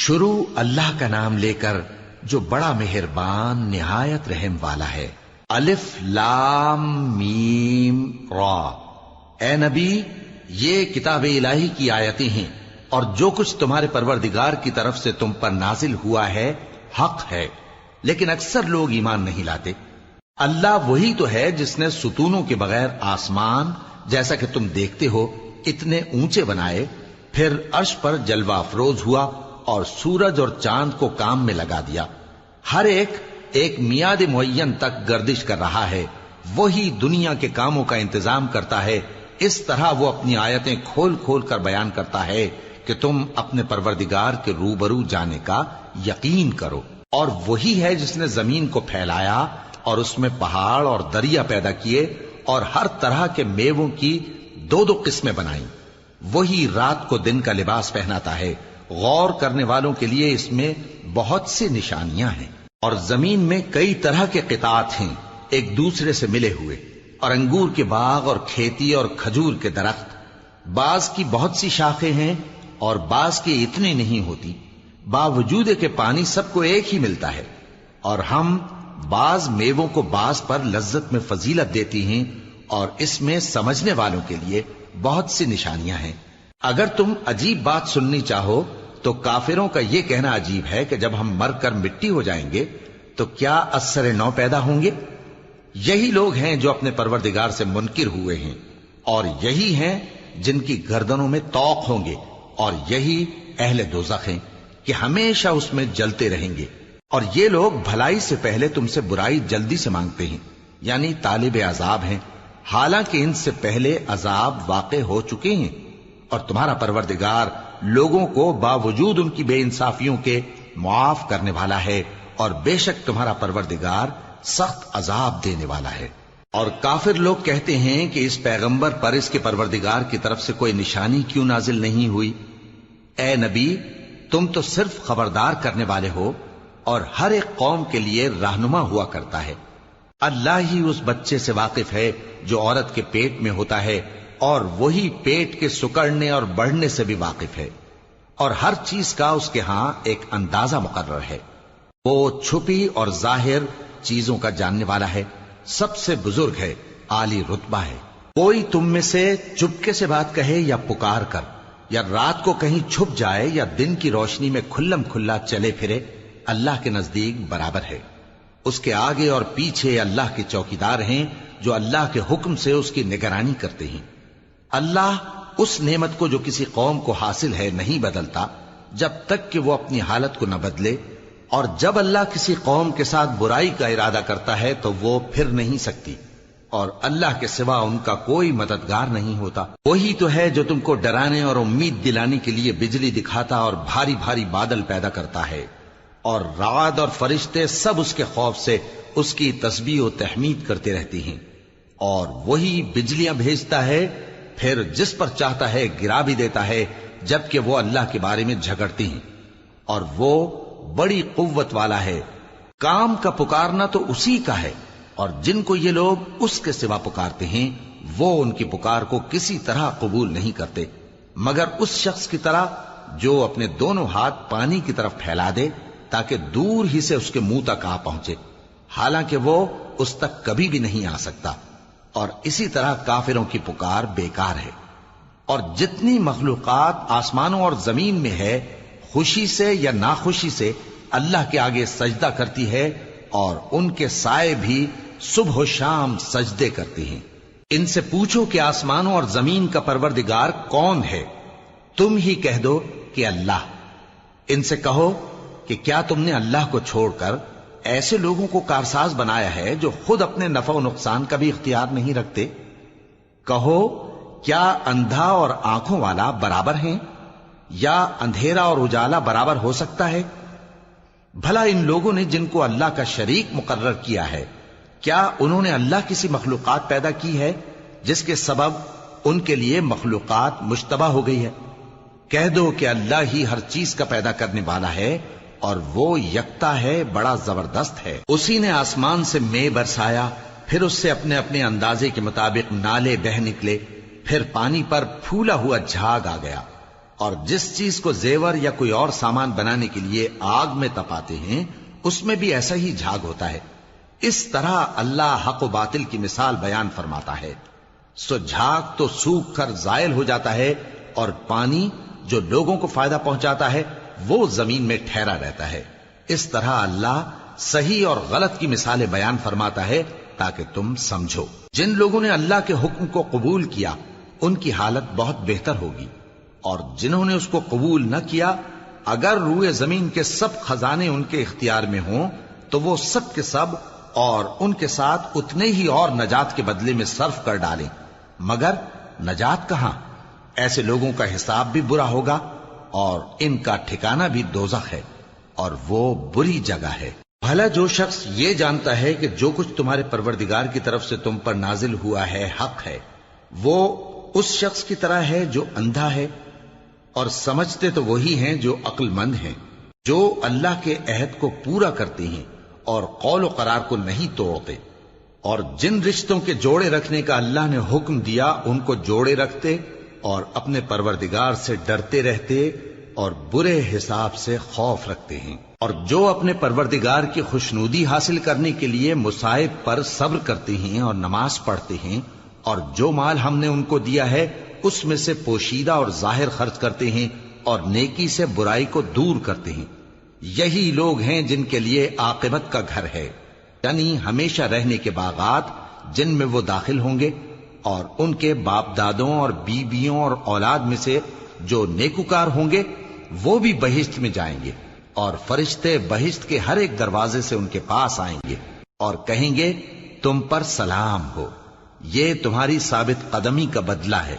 شروع اللہ کا نام لے کر جو بڑا مہربان نہایت رحم والا ہے۔ الف لام میم را۔ اے نبی، یہ کتاب الہی کی آیتیں ہیں اور جو کچھ تمہارے پروردگار کی طرف سے تم پر نازل ہوا ہے حق ہے، لیکن اکثر لوگ ایمان نہیں لاتے۔ اللہ وہی تو ہے جس نے ستونوں کے بغیر آسمان جیسا کہ تم دیکھتے ہو اتنے اونچے بنائے، پھر عرش پر جلوہ افروز ہوا اور سورج اور چاند کو کام میں لگا دیا۔ ہر ایک میعاد معین تک گردش کر رہا ہے۔ وہی دنیا کے کاموں کا انتظام کرتا ہے۔ اس طرح وہ اپنی آیتیں کھول کھول کر بیان کرتا ہے کہ تم اپنے پروردگار کے روبرو جانے کا یقین کرو۔ اور وہی ہے جس نے زمین کو پھیلایا اور اس میں پہاڑ اور دریا پیدا کیے اور ہر طرح کے میووں کی دو دو قسمیں بنائیں۔ وہی رات کو دن کا لباس پہناتا ہے۔ غور کرنے والوں کے لیے اس میں بہت سی نشانیاں ہیں۔ اور زمین میں کئی طرح کے قطعات ہیں ایک دوسرے سے ملے ہوئے، اور انگور کے باغ اور کھیتی اور کھجور کے درخت، بعض کی بہت سی شاخیں ہیں اور بعض کی اتنی نہیں ہوتی، باوجود کہ پانی سب کو ایک ہی ملتا ہے۔ اور ہم بعض میووں کو بعض پر لذت میں فضیلت دیتی ہیں، اور اس میں سمجھنے والوں کے لیے بہت سی نشانیاں ہیں۔ اگر تم عجیب بات سننی چاہو تو کافروں کا یہ کہنا عجیب ہے کہ جب ہم مر کر مٹی ہو جائیں گے تو کیا اثر نو پیدا ہوں گے؟ یہی لوگ ہیں جو اپنے پروردگار سے منکر ہوئے ہیں، اور یہی ہیں جن کی گردنوں میں طوق ہوں گے، اور یہی اہل دوزخ ہیں کہ ہمیشہ اس میں جلتے رہیں گے۔ اور یہ لوگ بھلائی سے پہلے تم سے برائی جلدی سے مانگتے ہیں، یعنی طالب عذاب ہیں، حالانکہ ان سے پہلے عذاب واقع ہو چکے ہیں۔ اور تمہارا پروردگار لوگوں کو باوجود ان کی بے انصافیوں کے معاف کرنے والا ہے، اور بے شک تمہارا پروردگار سخت عذاب دینے والا ہے۔ اور کافر لوگ کہتے ہیں کہ اس پیغمبر پر اس کے پروردگار کی طرف سے کوئی نشانی کیوں نازل نہیں ہوئی؟ اے نبی، تم تو صرف خبردار کرنے والے ہو، اور ہر ایک قوم کے لیے رہنما ہوا کرتا ہے۔ اللہ ہی اس بچے سے واقف ہے جو عورت کے پیٹ میں ہوتا ہے، اور وہی پیٹ کے سکڑنے اور بڑھنے سے بھی واقف ہے، اور ہر چیز کا اس کے ہاں ایک اندازہ مقرر ہے۔ وہ چھپی اور ظاہر چیزوں کا جاننے والا ہے، سب سے بزرگ ہے، عالی رتبہ ہے۔ کوئی تم میں سے چپکے سے بات کہے یا پکار کر، یا رات کو کہیں چھپ جائے یا دن کی روشنی میں کھلم کھلا چلے پھرے، اللہ کے نزدیک برابر ہے۔ اس کے آگے اور پیچھے اللہ کے چوکیدار ہیں جو اللہ کے حکم سے اس کی نگرانی کرتے ہیں۔ اللہ اس نعمت کو جو کسی قوم کو حاصل ہے نہیں بدلتا جب تک کہ وہ اپنی حالت کو نہ بدلے، اور جب اللہ کسی قوم کے ساتھ برائی کا ارادہ کرتا ہے تو وہ پھر نہیں سکتی، اور اللہ کے سوا ان کا کوئی مددگار نہیں ہوتا۔ وہی تو ہے جو تم کو ڈرانے اور امید دلانے کے لیے بجلی دکھاتا اور بھاری بھاری بادل پیدا کرتا ہے، اور رعد اور فرشتے سب اس کے خوف سے اس کی تسبیح و تحمید کرتے رہتے ہیں۔ اور وہی بجلیاں بھیجتا ہے، پھر جس پر چاہتا ہے گرا بھی دیتا ہے، جبکہ وہ اللہ کے بارے میں جھگڑتے ہیں، اور وہ بڑی قوت والا ہے۔ کام کا پکارنا تو اسی کا ہے، اور جن کو یہ لوگ اس کے سوا پکارتے ہیں وہ ان کی پکار کو کسی طرح قبول نہیں کرتے، مگر اس شخص کی طرح جو اپنے دونوں ہاتھ پانی کی طرف پھیلا دے تاکہ دور ہی سے اس کے منہ تک آ پہنچے، حالانکہ وہ اس تک کبھی بھی نہیں آ سکتا۔ اور اسی طرح کافروں کی پکار بیکار ہے۔ اور جتنی مخلوقات آسمانوں اور زمین میں ہے، خوشی سے یا ناخوشی سے اللہ کے آگے سجدہ کرتی ہے، اور ان کے سائے بھی صبح و شام سجدے کرتے ہیں۔ ان سے پوچھو کہ آسمانوں اور زمین کا پروردگار کون ہے؟ تم ہی کہہ دو کہ اللہ۔ ان سے کہو کہ کیا تم نے اللہ کو چھوڑ کر ایسے لوگوں کو کارساز بنایا ہے جو خود اپنے نفع و نقصان کا بھی اختیار نہیں رکھتے؟ کہو کیا اندھا اور آنکھوں والا برابر ہیں، یا اندھیرا اور اجالا برابر ہو سکتا ہے؟ بھلا ان لوگوں نے جن کو اللہ کا شریک مقرر کیا ہے، کیا انہوں نے اللہ کسی مخلوقات پیدا کی ہے جس کے سبب ان کے لیے مخلوقات مشتبہ ہو گئی ہے؟ کہہ دو کہ اللہ ہی ہر چیز کا پیدا کرنے والا ہے، اور وہ یکتا ہے، بڑا زبردست ہے۔ اسی نے آسمان سے مے برسایا، پھر اس سے اپنے اپنے اندازے کے مطابق نالے بہہ نکلے، پھر پانی پر پھولا ہوا جھاگ آ گیا، اور جس چیز کو زیور یا کوئی اور سامان بنانے کے لیے آگ میں تپاتے ہیں اس میں بھی ایسا ہی جھاگ ہوتا ہے. اس طرح اللہ حق و باطل کی مثال بیان فرماتا ہے. سو جھاگ تو سوکھ کر زائل ہو جاتا ہے اور پانی جو لوگوں کو فائدہ پہنچاتا ہے وہ زمین میں ٹھہرا رہتا ہے. اس طرح اللہ صحیح اور غلط کی مثالیں بیان فرماتا ہے تاکہ تم سمجھو. جن لوگوں نے اللہ کے حکم کو قبول کیا ان کی حالت بہت بہتر ہوگی، اور جنہوں نے اس کو قبول نہ کیا اگر روئے زمین کے سب خزانے ان کے اختیار میں ہوں تو وہ سب کے سب اور ان کے ساتھ اتنے ہی اور نجات کے بدلے میں صرف کر ڈالیں، مگر نجات کہاں؟ ایسے لوگوں کا حساب بھی برا ہوگا اور ان کا ٹھکانہ بھی دوزخ ہے، اور وہ بری جگہ ہے. بھلا جو شخص یہ جانتا ہے کہ جو کچھ تمہارے پروردگار کی طرف سے تم پر نازل ہوا ہے حق ہے، وہ اس شخص کی طرح ہے جو اندھا ہے، اور سمجھتے تو وہی ہیں جو عقل مند ہیں، جو اللہ کے عہد کو پورا کرتے ہیں اور قول و قرار کو نہیں توڑتے، اور جن رشتوں کے جوڑے رکھنے کا اللہ نے حکم دیا ان کو جوڑے رکھتے اور اپنے پروردگار سے ڈرتے رہتے اور برے حساب سے خوف رکھتے ہیں. اور جو اپنے پروردگار کی خوشنودی حاصل کرنے کے لیے مصائب پر صبر کرتے ہیں اور نماز پڑھتے ہیں، اور جو مال ہم نے ان کو دیا ہے اس میں سے پوشیدہ اور ظاہر خرچ کرتے ہیں اور نیکی سے برائی کو دور کرتے ہیں، یہی لوگ ہیں جن کے لیے عاقبت کا گھر ہے، یعنی ہمیشہ رہنے کے باغات جن میں وہ داخل ہوں گے. اور ان کے باپ دادوں اور بیویوں اور اولاد میں سے جو نیکوکار ہوں گے وہ بھی بہشت میں جائیں گے، اور فرشتے بہشت کے ہر ایک دروازے سے ان کے پاس آئیں گے اور کہیں گے تم پر سلام ہو، یہ تمہاری ثابت قدمی کا بدلہ ہے،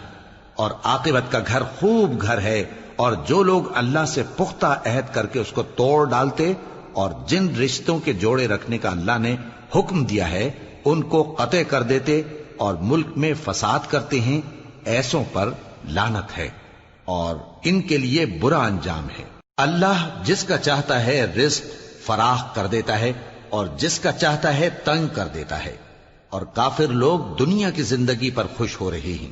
اور عاقبت کا گھر خوب گھر ہے. اور جو لوگ اللہ سے پختہ عہد کر کے اس کو توڑ ڈالتے اور جن رشتوں کے جوڑے رکھنے کا اللہ نے حکم دیا ہے ان کو قطع کر دیتے اور ملک میں فساد کرتے ہیں، ایسوں پر لعنت ہے اور ان کے لیے برا انجام ہے. اللہ جس کا چاہتا ہے رزق فراخ کر دیتا ہے اور جس کا چاہتا ہے تنگ کر دیتا ہے. اور کافر لوگ دنیا کی زندگی پر خوش ہو رہے ہیں،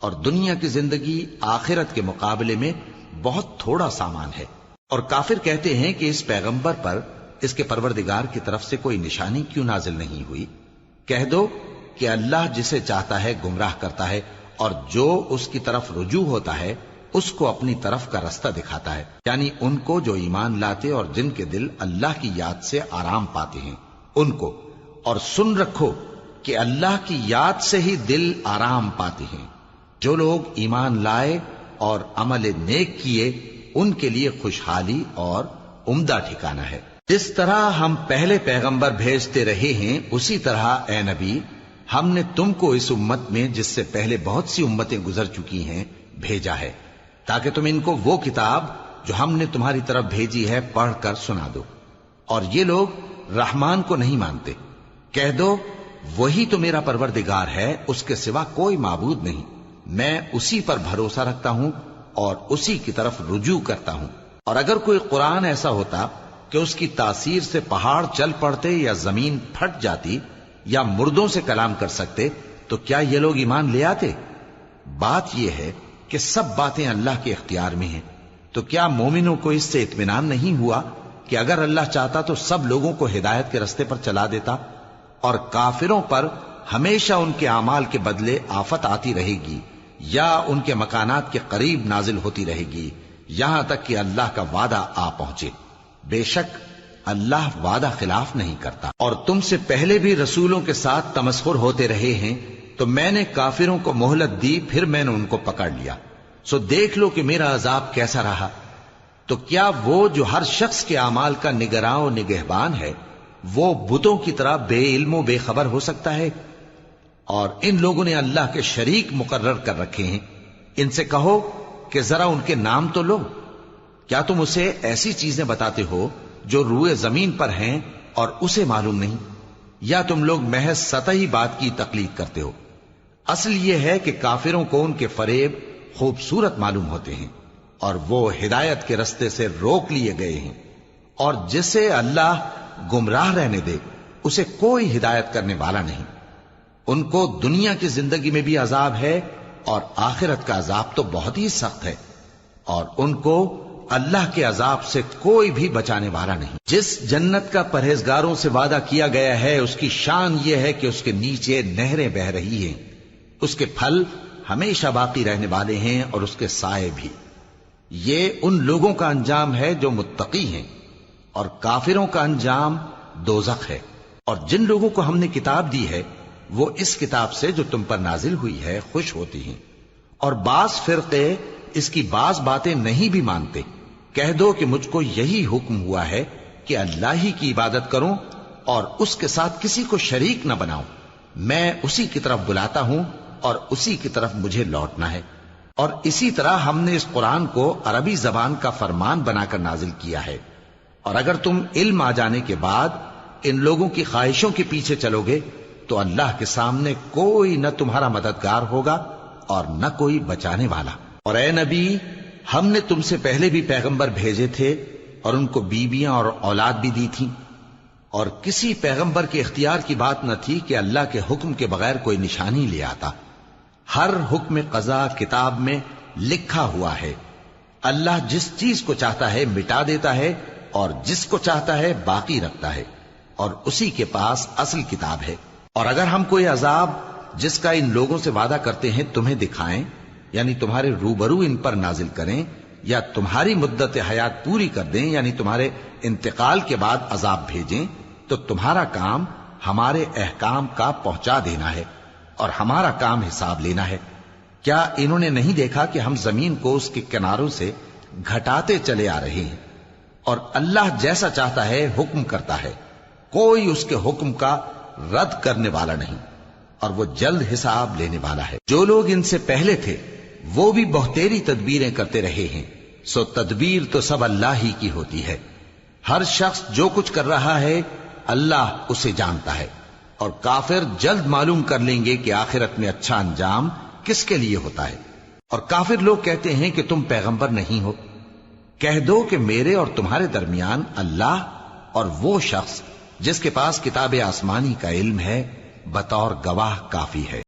اور دنیا کی زندگی آخرت کے مقابلے میں بہت تھوڑا سامان ہے. اور کافر کہتے ہیں کہ اس پیغمبر پر اس کے پروردگار کی طرف سے کوئی نشانی کیوں نازل نہیں ہوئی؟ کہہ دو کہ اللہ جسے چاہتا ہے گمراہ کرتا ہے، اور جو اس کی طرف رجوع ہوتا ہے اس کو اپنی طرف کا رستہ دکھاتا ہے، یعنی ان کو جو ایمان لاتے اور جن کے دل اللہ کی یاد سے آرام پاتے ہیں ان کو. اور سن رکھو کہ اللہ کی یاد سے ہی دل آرام پاتے ہیں. جو لوگ ایمان لائے اور عمل نیک کیے ان کے لیے خوشحالی اور عمدہ ٹھکانہ ہے. جس طرح ہم پہلے پیغمبر بھیجتے رہے ہیں اسی طرح اے نبی ہم نے تم کو اس امت میں جس سے پہلے بہت سی امتیں گزر چکی ہیں بھیجا ہے، تاکہ تم ان کو وہ کتاب جو ہم نے تمہاری طرف بھیجی ہے پڑھ کر سنا دو. اور یہ لوگ رحمان کو نہیں مانتے. کہہ دو وہی تو میرا پروردگار ہے، اس کے سوا کوئی معبود نہیں، میں اسی پر بھروسہ رکھتا ہوں اور اسی کی طرف رجوع کرتا ہوں. اور اگر کوئی قرآن ایسا ہوتا کہ اس کی تاثیر سے پہاڑ چل پڑتے یا زمین پھٹ جاتی یا مردوں سے کلام کر سکتے تو کیا یہ لوگ ایمان لے آتے؟ بات یہ ہے کہ سب باتیں اللہ کے اختیار میں ہیں. تو کیا مومنوں کو اس سے اطمینان نہیں ہوا کہ اگر اللہ چاہتا تو سب لوگوں کو ہدایت کے رستے پر چلا دیتا؟ اور کافروں پر ہمیشہ ان کے اعمال کے بدلے آفت آتی رہے گی یا ان کے مکانات کے قریب نازل ہوتی رہے گی یہاں تک کہ اللہ کا وعدہ آ پہنچے. بے شک اللہ وعدہ خلاف نہیں کرتا. اور تم سے پہلے بھی رسولوں کے ساتھ تمسخر ہوتے رہے ہیں تو میں نے کافروں کو مہلت دی، پھر میں نے ان کو پکڑ لیا. سو دیکھ لو کہ میرا عذاب کیسا رہا. تو کیا وہ جو ہر شخص کے اعمال کا نگراں و نگہبان ہے وہ بتوں کی طرح بے علم و بے خبر ہو سکتا ہے؟ اور ان لوگوں نے اللہ کے شریک مقرر کر رکھے ہیں. ان سے کہو کہ ذرا ان کے نام تو لو. کیا تم اسے ایسی چیزیں بتاتے ہو جو روئے زمین پر ہیں اور اسے معلوم نہیں، یا تم لوگ محض سطحی بات کی تقلید کرتے ہو؟ اصل یہ ہے کہ کافروں کو ان کے فریب خوبصورت معلوم ہوتے ہیں اور وہ ہدایت کے رستے سے روک لیے گئے ہیں. اور جسے اللہ گمراہ رہنے دے اسے کوئی ہدایت کرنے والا نہیں. ان کو دنیا کی زندگی میں بھی عذاب ہے اور آخرت کا عذاب تو بہت ہی سخت ہے. اور ان کو اللہ کے عذاب سے کوئی بھی بچانے والا نہیں۔ جس جنت کا پرہیزگاروں سے وعدہ کیا گیا ہے اس کی شان یہ ہے کہ اس کے نیچے نہریں بہ رہی ہیں، اس کے پھل ہمیشہ باقی رہنے والے ہیں اور اس کے سائے بھی۔ یہ ان لوگوں کا انجام ہے جو متقی ہیں، اور کافروں کا انجام دوزخ ہے۔ اور جن لوگوں کو ہم نے کتاب دی ہے وہ اس کتاب سے جو تم پر نازل ہوئی ہے خوش ہوتی ہیں، اور بعض فرقے اس کی بعض باتیں نہیں بھی مانتے۔ کہہ دو کہ مجھ کو یہی حکم ہوا ہے کہ اللہ ہی کی عبادت کروں اور اس کے ساتھ کسی کو شریک نہ بناؤں۔ میں اسی کی طرف بلاتا ہوں اور اسی کی طرف مجھے لوٹنا ہے۔ اور اسی طرح ہم نے اس قرآن کو عربی زبان کا فرمان بنا کر نازل کیا ہے، اور اگر تم علم آ جانے کے بعد ان لوگوں کی خواہشوں کے پیچھے چلو گے تو اللہ کے سامنے کوئی نہ تمہارا مددگار ہوگا اور نہ کوئی بچانے والا۔ اور اے نبی، ہم نے تم سے پہلے بھی پیغمبر بھیجے تھے اور ان کو بیویاں اور اولاد بھی دی تھی، اور کسی پیغمبر کے اختیار کی بات نہ تھی کہ اللہ کے حکم کے بغیر کوئی نشانی لے آتا۔ ہر حکم قضا کتاب میں لکھا ہوا ہے۔ اللہ جس چیز کو چاہتا ہے مٹا دیتا ہے اور جس کو چاہتا ہے باقی رکھتا ہے، اور اسی کے پاس اصل کتاب ہے۔ اور اگر ہم کوئی عذاب جس کا ان لوگوں سے وعدہ کرتے ہیں تمہیں دکھائیں، یعنی تمہارے روبرو ان پر نازل کریں، یا تمہاری مدت حیات پوری کر دیں، یعنی تمہارے انتقال کے بعد عذاب بھیجیں، تو تمہارا کام ہمارے احکام کا پہنچا دینا ہے اور ہمارا کام حساب لینا ہے۔ کیا انہوں نے نہیں دیکھا کہ ہم زمین کو اس کے کناروں سے گھٹاتے چلے آ رہے ہیں؟ اور اللہ جیسا چاہتا ہے حکم کرتا ہے، کوئی اس کے حکم کا رد کرنے والا نہیں، اور وہ جلد حساب لینے والا ہے۔ جو لوگ ان سے پہلے تھے وہ بھی بہتیری تدبیریں کرتے رہے ہیں، سو تدبیر تو سب اللہ ہی کی ہوتی ہے۔ ہر شخص جو کچھ کر رہا ہے اللہ اسے جانتا ہے، اور کافر جلد معلوم کر لیں گے کہ آخرت میں اچھا انجام کس کے لیے ہوتا ہے۔ اور کافر لوگ کہتے ہیں کہ تم پیغمبر نہیں ہو۔ کہہ دو کہ میرے اور تمہارے درمیان اللہ اور وہ شخص جس کے پاس کتاب آسمانی کا علم ہے بطور گواہ کافی ہے۔